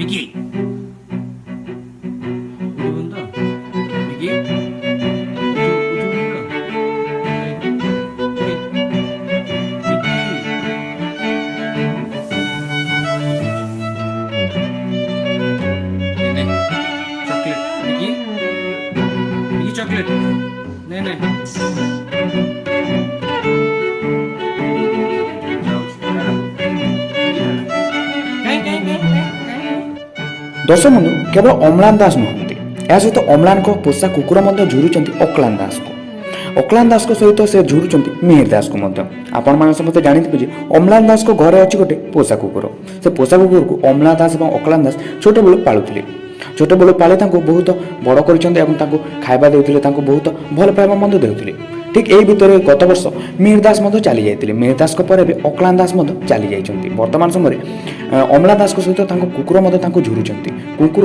Mickey Mickey chocolate नहीं नहीं दर्शक बंधु केवल अम्लान दास नुहति या सहित अम्लान को पोषा कुकुर झुरुंट अक्लान दास को अक्लान दास को सहित से झुरुंट मिहिर दास को आपण मैंने समस्त जानते अम्लान दास को घरे अच्छी गोटे पोषा कुकुर से पोषा कुकुर को अम्लान दास और अक्लान दास छोट बेलू पालुले छोट बेलू पाले बहुत बड़ कर खाଇବା देउथिले बहुत भल पाइबा देउथिले ठीक यही भितर गत वर्ष मिहिर दास चली जाते मिहिर दास पर भी अक्लान दास चली जाइछन्ति वर्तमान समय अम्ला दास सहित कुकुर झुरुंट कुकुर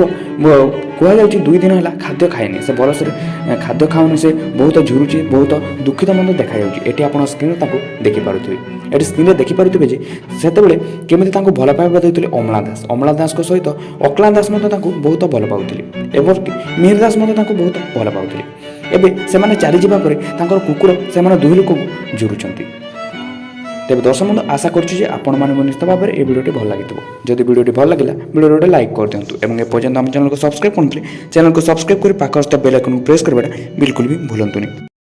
कह 2 दिन है खाद्य खाएनि से भलसे खाद्य खाऊनि से बहुत झुरुची बहुत दुखित देखा ये आप स्क्रीन देखिपे ये स्क्रीन देखिपे से केमी भल पाइबा देते अम्ला दास सहित अक्लान दास बहुत भल पाते एवं मिहिर दास बहुत भल पाते एबे से चली जावा पर कुकुर से दुई लोक झुरुंट तेज दर्शक बंधु आशा करुँ निश्चित भाव में भिडियो भल लगी जदि भिडियो भल लगा भिडियो गोटे लाइक कर दिंतु और एपर्यंत आम चैनल को सब्सक्राइब करते चैनल को सब्सक्राइब कर पाखर बेल आइकन को प्रेस करवाटा बिल्कुल भी भूलुनी।